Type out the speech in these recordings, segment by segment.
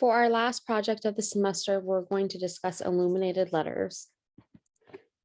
For our last project of the semester, we're going to discuss illuminated letters.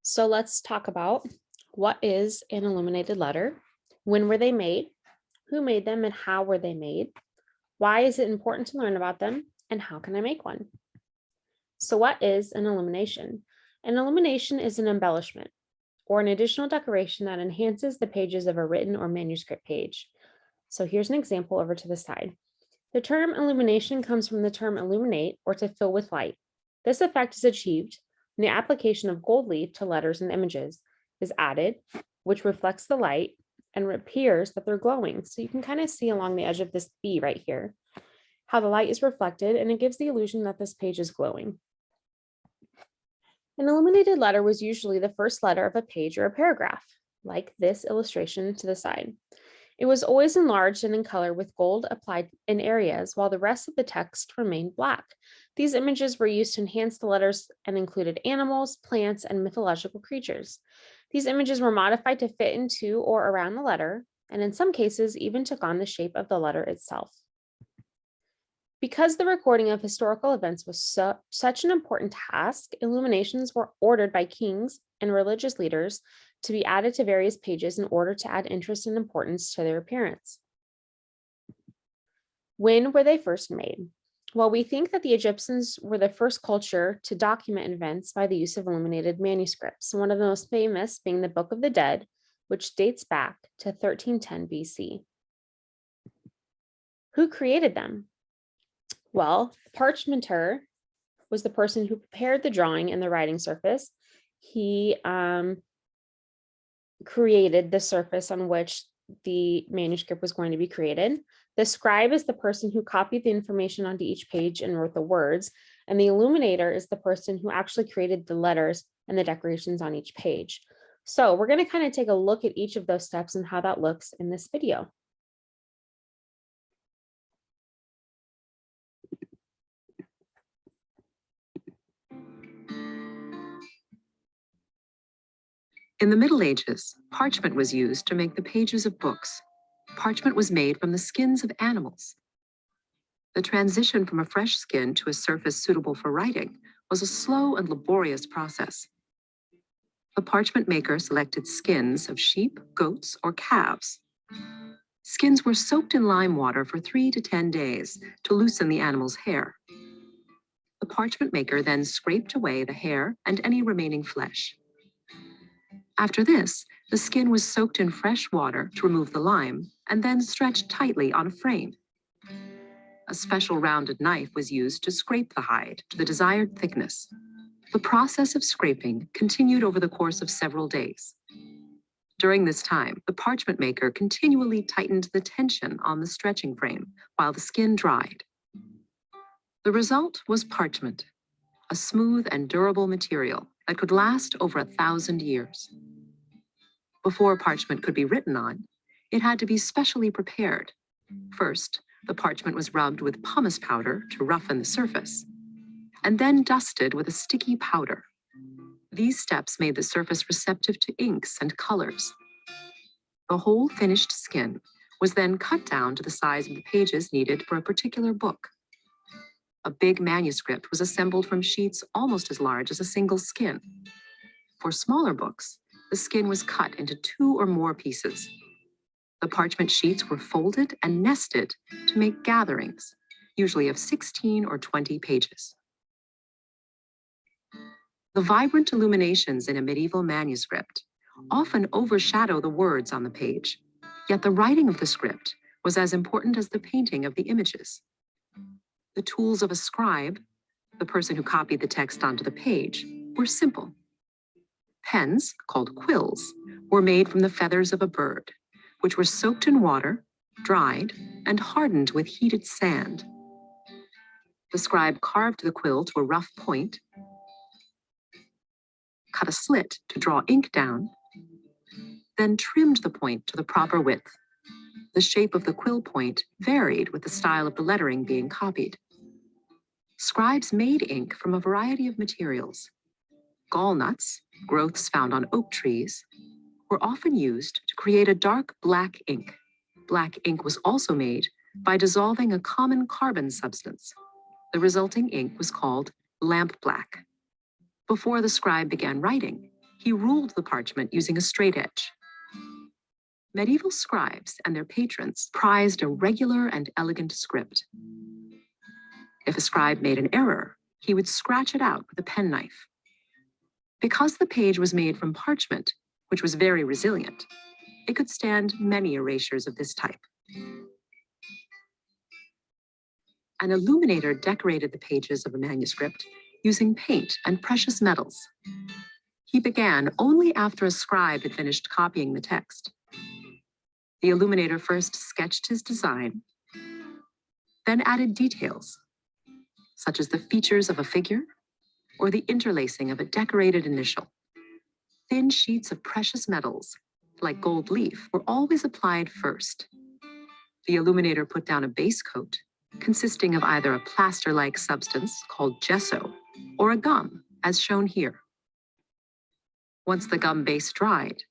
So let's talk about what is an illuminated letter, when were they made, who made them, and how were they made, why is it important to learn about them, and how can I make one? So what is an illumination? An illumination is an embellishment or an additional decoration that enhances the pages of a written or manuscript page. So here's an example over to the side. The term illumination comes from the term illuminate, or to fill with light. This effect is achieved when the application of gold leaf to letters and images is added, which reflects the light and appears that they're glowing. So you can kind of see along the edge of this B right here, how the light is reflected, and it gives the illusion that this page is glowing. An illuminated letter was usually the first letter of a page or a paragraph, like this illustration to the side. It was always enlarged and in color with gold applied in areas, while the rest of the text remained black. These images were used to enhance the letters and included animals, plants, and mythological creatures. These images were modified to fit into or around the letter, and in some cases even took on the shape of the letter itself. Because the recording of historical events was such an important task, illuminations were ordered by kings and religious leaders to be added to various pages in order to add interest and importance to their appearance. When were they first made? Well, we think that the Egyptians were the first culture to document events by the use of illuminated manuscripts, one of the most famous being the Book of the Dead, which dates back to 1310 BC. Who created them? Well, parchmenter was the person who prepared the drawing and the writing surface. He created the surface on which the manuscript was going to be created. The scribe is the person who copied the information onto each page and wrote the words, and the illuminator is the person who actually created the letters and the decorations on each page. So we're going to kind of take a look at each of those steps and how that looks in this video. In the Middle Ages, parchment was used to make the pages of books. Parchment was made from the skins of animals. The transition from a fresh skin to a surface suitable for writing was a slow and laborious process. The parchment maker selected skins of sheep, goats, or calves. Skins were soaked in lime water for 3 to 10 days to loosen the animal's hair. The parchment maker then scraped away the hair and any remaining flesh. After this, the skin was soaked in fresh water to remove the lime and then stretched tightly on a frame. A special rounded knife was used to scrape the hide to the desired thickness. The process of scraping continued over the course of several days. During this time, the parchment maker continually tightened the tension on the stretching frame while the skin dried. The result was parchment, a smooth and durable material that could last over 1,000 years. Before parchment could be written on, it had to be specially prepared. First, the parchment was rubbed with pumice powder to roughen the surface, and then dusted with a sticky powder. These steps made the surface receptive to inks and colors. The whole finished skin was then cut down to the size of the pages needed for a particular book. A big manuscript was assembled from sheets almost as large as a single skin. For smaller books, the skin was cut into 2 or more pieces. The parchment sheets were folded and nested to make gatherings, usually of 16 or 20 pages. The vibrant illuminations in a medieval manuscript often overshadow the words on the page, yet the writing of the script was as important as the painting of the images. The tools of a scribe, the person who copied the text onto the page, were simple. Pens, called quills, were made from the feathers of a bird, which were soaked in water, dried, and hardened with heated sand. The scribe carved the quill to a rough point, cut a slit to draw ink down, then trimmed the point to the proper width. The shape of the quill point varied with the style of the lettering being copied. Scribes made ink from a variety of materials. Gallnuts, growths found on oak trees, were often used to create a dark black ink. Black ink was also made by dissolving a common carbon substance. The resulting ink was called lamp black. Before the scribe began writing, he ruled the parchment using a straight edge. Medieval scribes and their patrons prized a regular and elegant script. If a scribe made an error, he would scratch it out with a penknife. Because the page was made from parchment, which was very resilient, it could stand many erasures of this type. An illuminator decorated the pages of a manuscript using paint and precious metals. He began only after a scribe had finished copying the text. The illuminator first sketched his design, then added details, such as the features of a figure or the interlacing of a decorated initial. Thin sheets of precious metals, like gold leaf, were always applied first. The illuminator put down a base coat consisting of either a plaster-like substance called gesso or a gum, as shown here. Once the gum base dried,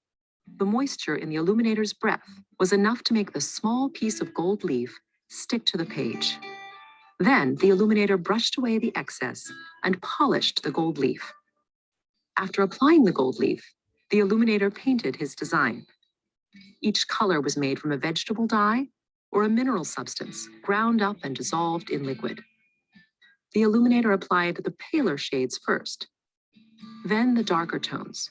the moisture in the illuminator's breath was enough to make the small piece of gold leaf stick to the page. Then the illuminator brushed away the excess and polished the gold leaf. After applying the gold leaf, the illuminator painted his design. Each color was made from a vegetable dye or a mineral substance ground up and dissolved in liquid. The illuminator applied the paler shades first, then the darker tones.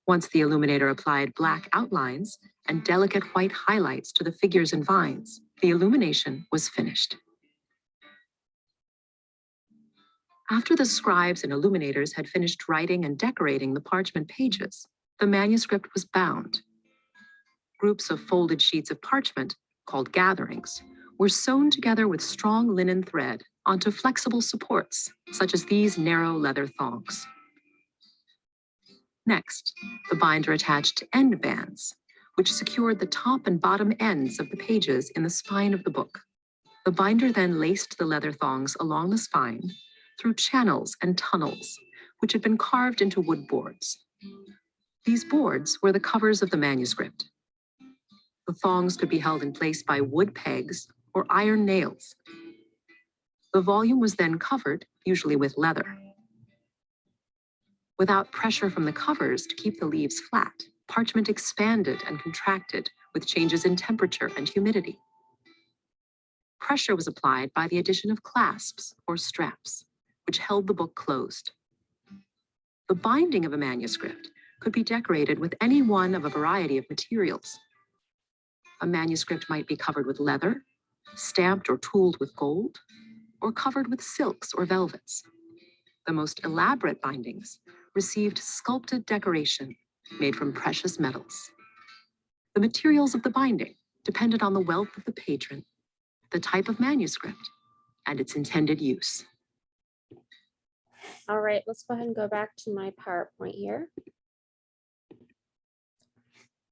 Once the illuminator applied black outlines and delicate white highlights to the figures and vines, the illumination was finished. After the scribes and illuminators had finished writing and decorating the parchment pages, the manuscript was bound. Groups of folded sheets of parchment, called gatherings, were sewn together with strong linen thread onto flexible supports, such as these narrow leather thongs. Next, the binder attached end bands, which secured the top and bottom ends of the pages in the spine of the book. The binder then laced the leather thongs along the spine through channels and tunnels, which had been carved into wood boards. These boards were the covers of the manuscript. The thongs could be held in place by wood pegs or iron nails. The volume was then covered, usually with leather. Without pressure from the covers to keep the leaves flat, parchment expanded and contracted with changes in temperature and humidity. Pressure was applied by the addition of clasps or straps, which held the book closed. The binding of a manuscript could be decorated with any one of a variety of materials. A manuscript might be covered with leather, stamped or tooled with gold, or covered with silks or velvets. The most elaborate bindings received sculpted decoration made from precious metals. The materials of the binding depended on the wealth of the patron, the type of manuscript, and its intended use. All right, let's go ahead and go back to my PowerPoint here.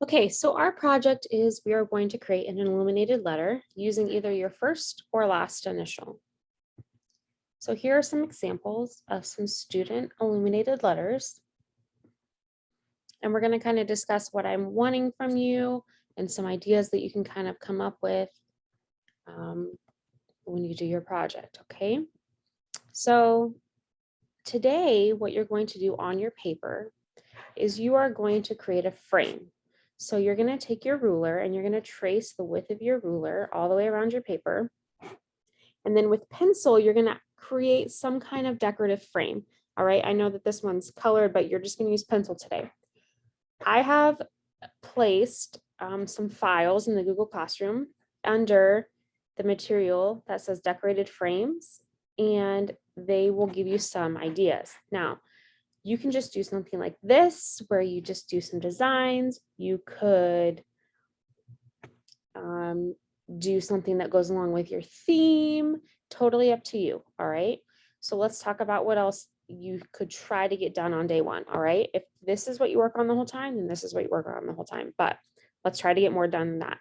Okay, so our project is we are going to create an illuminated letter using either your first or last initial. So here are some examples of some student illuminated letters. And we're going to kind of discuss what I'm wanting from you and some ideas that you can kind of come up with when you do your project, okay? So today, what you're going to do on your paper is you are going to create a frame. So you're going to take your ruler and you're going to trace the width of your ruler all the way around your paper. And then with pencil, you're going to create some kind of decorative frame. All right, I know that this one's colored, but you're just going to use pencil today. I have placed some files in the Google Classroom under the material that says decorated frames, and they will give you some ideas. Now, you can just do something like this, where you just do some designs. You could do something that goes along with your theme, totally up to you, all right? So let's talk about what else you could try to get done on day one, all right? If this is what you work on the whole time, then this is what you work on the whole time, but let's try to get more done than that.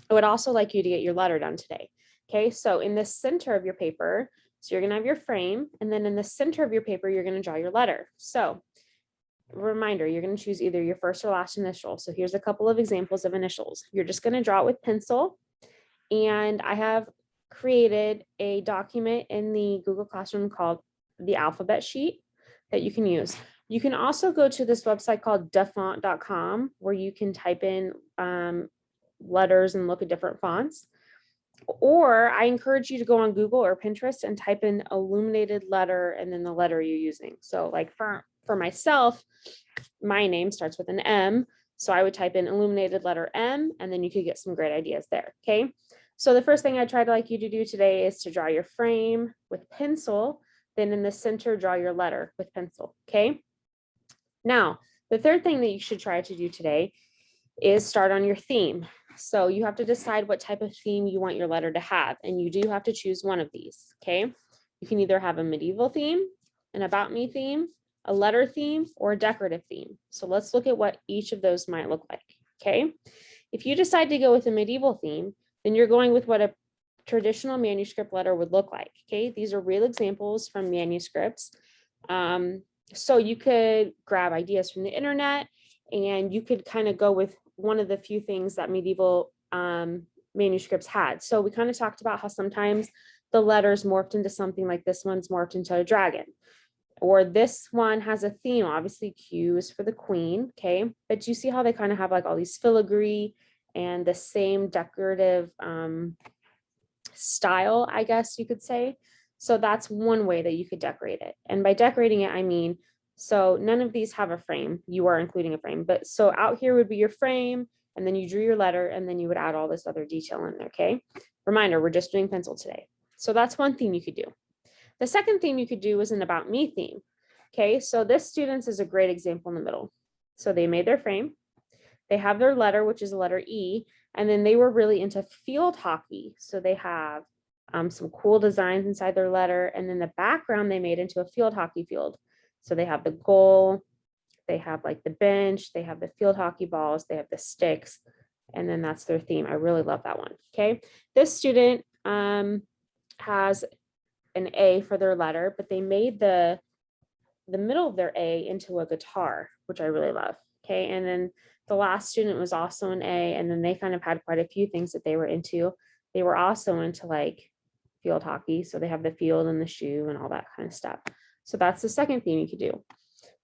I would also like you to get your letter done today, okay? So in the center of your paper, so you're gonna have your frame, and then in the center of your paper, you're gonna draw your letter. So reminder, you're gonna choose either your first or last initial. So here's a couple of examples of initials. You're just gonna draw it with pencil, and I have created a document in the Google Classroom called the alphabet sheet that you can use. You can also go to this website called defont.com where you can type in letters and look at different fonts. Or I encourage you to go on Google or Pinterest and type in illuminated letter and then the letter you're using. So like for myself, my name starts with an M. So I would type in illuminated letter M, and then you could get some great ideas there. Okay. So the first thing I try to like you to do today is to draw your frame with pencil. Then in the center, draw your letter with pencil. Okay. Now, the third thing that you should try to do today is start on your theme. So you have to decide what type of theme you want your letter to have, and you do have to choose one of these, okay? You can either have a medieval theme, an about me theme, a letter theme, or a decorative theme. So let's look at what each of those might look like, okay? If you decide to go with a medieval theme, then you're going with what a traditional manuscript letter would look like, okay? These are real examples from manuscripts. So you could grab ideas from the internet, and you could kind of go with one of the few things that medieval manuscripts had. So we kind of talked about how sometimes the letters morphed into something like this one's morphed into a dragon, or this one has a theme. Obviously Q is for the queen, okay? But you see how they kind of have like all these filigree and the same decorative style, I guess you could say. So that's one way that you could decorate it. And by decorating it, I mean, so none of these have a frame. You are including a frame, but so out here would be your frame, and then you drew your letter, and then you would add all this other detail in there, okay? Reminder, we're just doing pencil today. So that's one theme you could do. The second theme you could do is an about me theme. Okay, so this student's is a great example in the middle. So they made their frame, they have their letter, which is a letter E, and then they were really into field hockey. So they have some cool designs inside their letter, and then the background they made into a field hockey field. So they have the goal, they have like the bench, they have the field hockey balls, they have the sticks, and then that's their theme. I really love that one. Okay, this student has an A for their letter, but they made the middle of their A into a guitar, which I really love. Okay, and then the last student was also an A, and then they kind of had quite a few things that they were into. They were also into like field hockey, so they have the field and the shoe and all that kind of stuff. So that's the second theme you could do.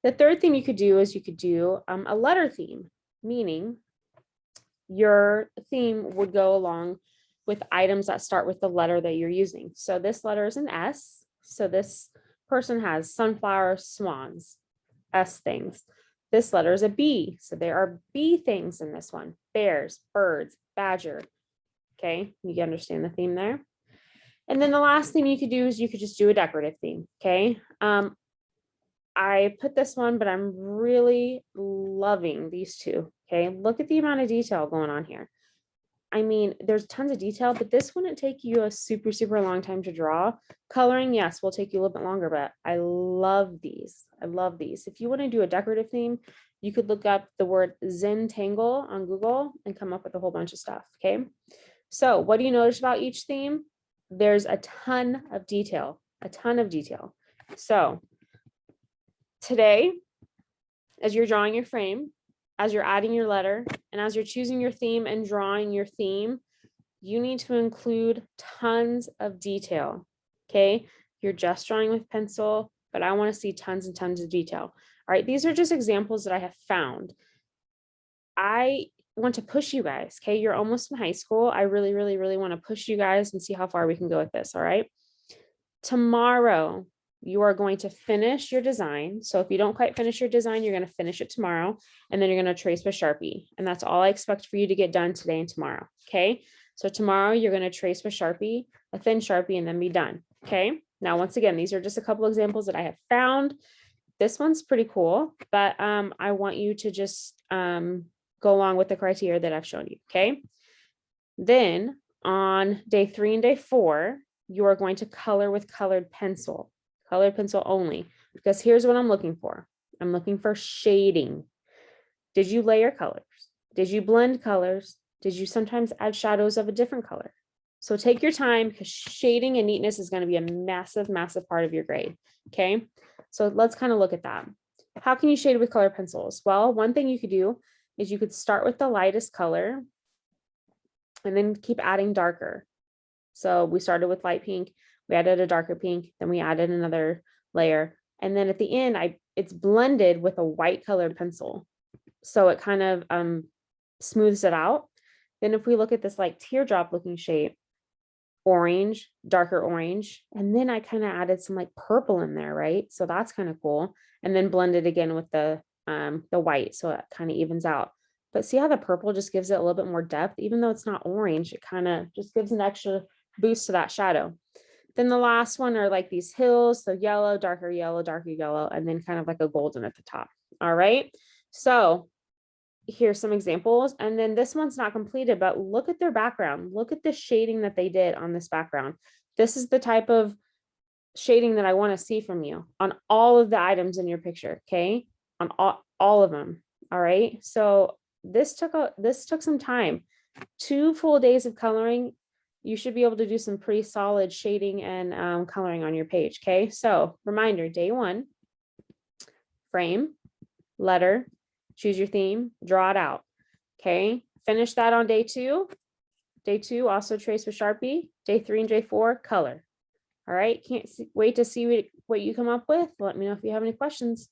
The third thing you could do is you could do a letter theme, meaning your theme would go along with items that start with the letter that you're using. So this letter is an S. So this person has sunflowers, swans, S things. This letter is a B. So there are B things in this one: bears, birds, badger. Okay, you understand the theme there. And then the last thing you could do is you could just do a decorative theme. Okay. I put this one, but I'm really loving these two. Okay, look at the amount of detail going on here. I mean, there's tons of detail, but this wouldn't take you a super, super long time to draw. Coloring, yes, will take you a little bit longer, but I love these. I love these. If you want to do a decorative theme, you could look up the word Zentangle on Google and come up with a whole bunch of stuff, okay? So what do you notice about each theme? There's a ton of detail, a ton of detail. So today, as you're drawing your frame, as you're adding your letter, and as you're choosing your theme and drawing your theme, you need to include tons of detail, okay? You're just drawing with pencil, but I want to see tons and tons of detail. All right, these are just examples that I have found. I want to push you guys, okay? You're almost in high school. I really, really, really want to push you guys and see how far we can go with this, all right? Tomorrow, you are going to finish your design. So if you don't quite finish your design, you're going to finish it tomorrow, and then you're going to trace with Sharpie. And that's all I expect for you to get done today and tomorrow. Okay. So tomorrow you're going to trace with Sharpie, a thin Sharpie, and then be done. Okay. Now, once again, these are just a couple examples that I have found. This one's pretty cool, but I want you to just go along with the criteria that I've shown you. Okay. Then on day 3 and day 4, you are going to color with colored pencil only, because here's what I'm looking for. I'm looking for shading. Did you layer colors? Did you blend colors? Did you sometimes add shadows of a different color? So take your time, because shading and neatness is going to be a massive, massive part of your grade. Okay. So let's kind of look at that. How can you shade with colored pencils? Well, one thing you could do is you could start with the lightest color and then keep adding darker. So we started with light pink, we added a darker pink, then we added another layer. And then at the end, it's blended with a white colored pencil. So it kind of smooths it out. Then if we look at this like teardrop looking shape, orange, darker orange, and then I kind of added some like purple in there, right? So that's kind of cool. And then blended again with the white, so it kind of evens out. But see how the purple just gives it a little bit more depth, even though it's not orange, it kind of just gives an extra boost to that shadow. Then the last one are like these hills, so yellow, darker yellow, and then kind of like a golden at the top. All right, so here's some examples. And then this one's not completed, but look at their background. Look at the shading that they did on this background. This is the type of shading that I want to see from you on all of the items in your picture. Okay. On all of them. All right. So this took some time. 2 full days of coloring. You should be able to do some pretty solid shading and coloring on your page. Okay. So reminder, day 1, frame, letter, choose your theme, draw it out. Okay, finish that on day 2. Day 2, also trace with Sharpie. Day 3 and day 4, color. All right, can't wait to see what you come up with. Let me know if you have any questions.